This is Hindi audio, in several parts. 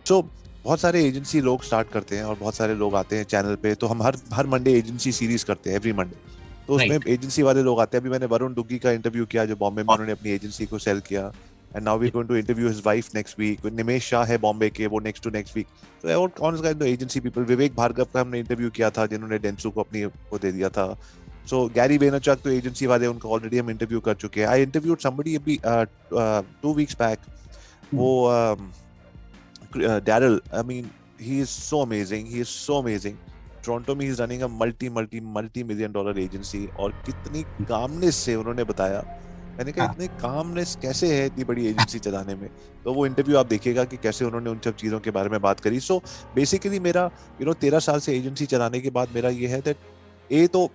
सो बहुत सारे एजेंसी लोग स्टार्ट करते हैं और बहुत सारे लोग आते हैं चैनल पे, तो हम हर हर मंडे एजेंसी सीरीज करते हैं, एवरी मंडे। तो उसमें राइट। एजेंसी वाले लोग आते हैं। अभी मैंने वरुण डुग्गी का इंटरव्यू किया, जो बॉम्बे में उन्होंने अपनी एजेंसी को सेल किया। And now we going to interview his wife next week. Nimesh Shah है बॉम्बे के, वो नेक्स्ट टू नेक्स्ट वीक। तो और कौन सा एजेंसी पीपल, विवेक भार्गव का हमने इंटरव्यू किया था, जिन्होंने डेंसू को अपनी वो दे दिया था। सो गैरी वेनरचक तो एजेंसी वाले, उनको ऑलरेडी हम इंटरव्यू कर चुके हैं। आई इंटरव्यूड समबडी अभी 2 वीक्स बैक। वो Daryl, I mean, he is so amazing. He is so amazing. Toronto में ही running a multi million dollar agency, और कितनी कामनेस से उन्होंने बताया। मैंने कहा हाँ। इतने कामनेस कैसे है इतनी बड़ी एजेंसी चलाने में। तो वो इंटरव्यू आप देखिएगा कि कैसे उन्होंने उन सब चीजों के बारे में बात करी। सो बेसिकली मेरा 13 साल से एजेंसी चलाने के बाद मेरा ये है दैट ए तो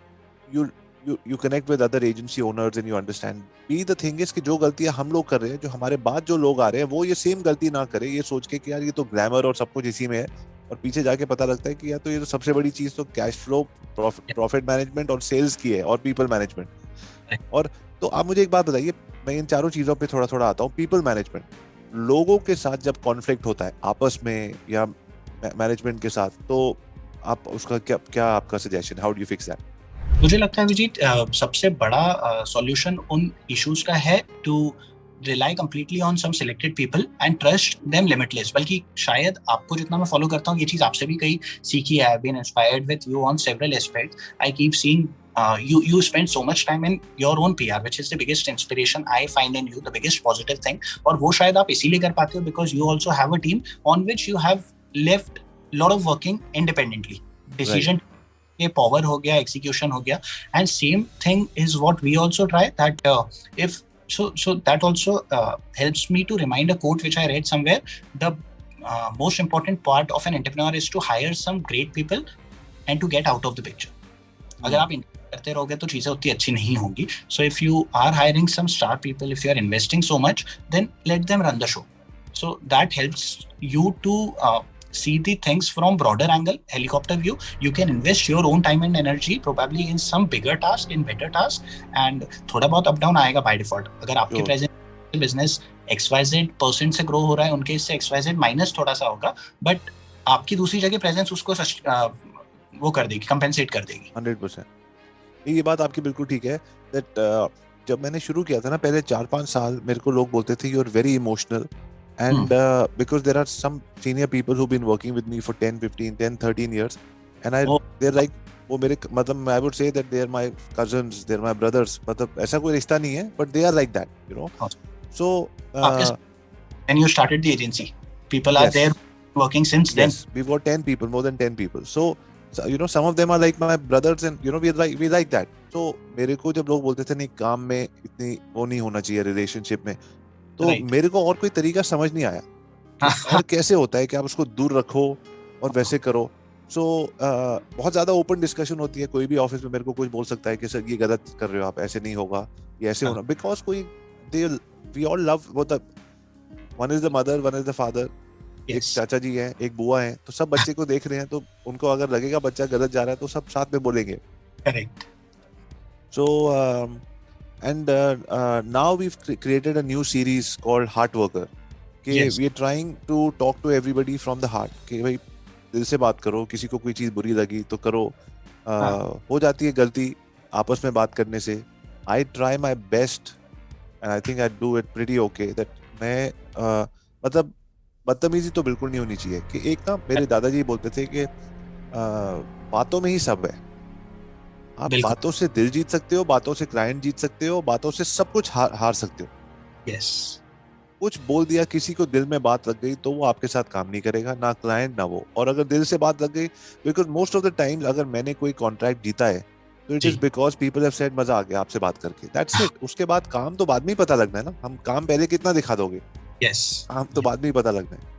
you you connect with other agency owners and you understand. Be the thing is कि जो गलतियां हम लोग कर रहे हैं, जो हमारे बाद जो लोग आ रहे हैं, वो ये सेम गलती ना करे, ये सोच के कि यार ये तो ग्लैमर और सब कुछ इसी में है। और पीछे जाके पता लगता है कि यार तो ये तो सबसे बड़ी चीज तो कैश फ्लो, प्रॉफिट मैनेजमेंट और सेल्स की है, और पीपल मैनेजमेंट। और तो आप मुझे एक बात बताइए, मैं इन चारों चीजों पे थोड़ा थोड़ा आता हूँ। पीपल मैनेजमेंट, लोगों के साथ जब कॉन्फ्लिक्ट होता है आपस में या मैनेजमेंट के साथ, तो आप उसका क्या क्या आपका suggestion, how do you fix that? मुझे लगता है विजीत, सबसे बड़ा सॉल्यूशन उन इश्यूज का है to rely completely on some selected people and trust them limitless. बल्कि शायद आपको जितना मैं फॉलो करता हूँ, ये चीज आपसे भी कई सीखी है। I have been inspired with you on several aspects. I keep seeing you spend so much time in your own PR, which is the biggest inspiration I find in you, the biggest positive thing. और वो शायद आप इसीलिए कर पाते हो because you also have a team on which you have left lot of working independently. Right. Decision ये पावर हो गया, एग्जीक्यूशन हो गया। And same thing is what we also try that if so that also helps me to remind a quote which I read somewhere. The most important part of an entrepreneur is to hire some great people and to get out of the picture. अगर आप करते रहोगे तो चीजें उतनी अच्छी नहीं होंगी. So if you are hiring some star people, if you are investing so much, then let them run the show. So that helps you to see the things from broader angle, helicopter view. You can invest your own time and energy probably in some bigger task, in better task, and थोड़ा बहुत अप डाउन आएगा by default. अगर आपके श्योर। प्रेजेंट बिजनेस XYZ% से ग्रो हो रहा है, उनके इससे XYZ माइनस थोड़ा सा होगा, बट आपकी दूसरी जगह प्रेजेंस उसको वो कर देगी, कंपेंसेट कर देगी. 100%। ये बात आपकी बिल्कुल ठीक है दैट जब मैंने शुरू किया था ना, पहले 4-5 साल मेरे को लोग बोलते थे you are very emotional, and because there are some senior people who been working with me for 10-15 10-13 years, and I Oh, they are like, वो मेरे मतलब I would say that they are my cousins, they are my brothers. मतलब ऐसा कोई रिश्ता नहीं है, but they are like that, so आपके when you started the agency, people are yes. there working since then. Yes, we've got 10 people, more than 10 people. So some of them are like my brothers, and we like that. So मेरे को जब लोग बोलते थे नहीं काम में इतनी वो नहीं होना चाहिए रिलेशनशिप में, तो Right. मेरे को और कोई तरीका समझ नहीं आया कि और कैसे होता है कि आप उसको दूर रखो और वैसे करो। सो बहुत ज्यादा ओपन डिस्कशन होती है। कोई भी ऑफिस में मेरे को कुछ बोल सकता है कि सर ये गलत कर रहे हो आप, ऐसे नहीं होगा, ये ऐसे होना, बिकॉज कोई दे वी ऑल लव वो the one is the mother, one is the father. एक Yes. चाचा जी हैं, एक बुआ हैं, तो सब बच्चे को देख रहे हैं, तो उनको अगर लगेगा बच्चा गलत जा रहा है तो सब साथ में बोलेंगे। Correct. So and now we created a new series called heart worker, कि Yes. We are trying to talk to everybody from the heart, कि भाई दिल से बात करो, किसी को कोई चीज बुरी लगी तो करो। हाँ. हो जाती है गलती आपस में बात करने से। I try my best and I think I do it pretty okay that मैं मतलब बदतमीजी तो बिल्कुल नहीं होनी चाहिए। कि एक ना मेरे दादाजी बोलते थे कि बातों में ही सब है। आप बिल्कुल. बातों से दिल जीत सकते हो, बातों से क्लाइंट जीत सकते हो, बातों से सब कुछ हार सकते हो। Yes. कुछ बोल दिया, किसी को दिल में बात लग गई, तो वो आपके साथ काम नहीं करेगा, ना क्लाइंट ना वो। और अगर दिल से बात लग गई, because most of the time अगर मैंने कोई कॉन्ट्रैक्ट जीता है तो इट इज जी. बिकॉज पीपल हैव सेड मजा आ गया आपसे बात करके, दैट्स इट। उसके बाद काम तो बाद में ही पता लगना है ना, हम काम पहले कितना दिखा दोगे, Yes. काम तो बाद में ही पता लगना है।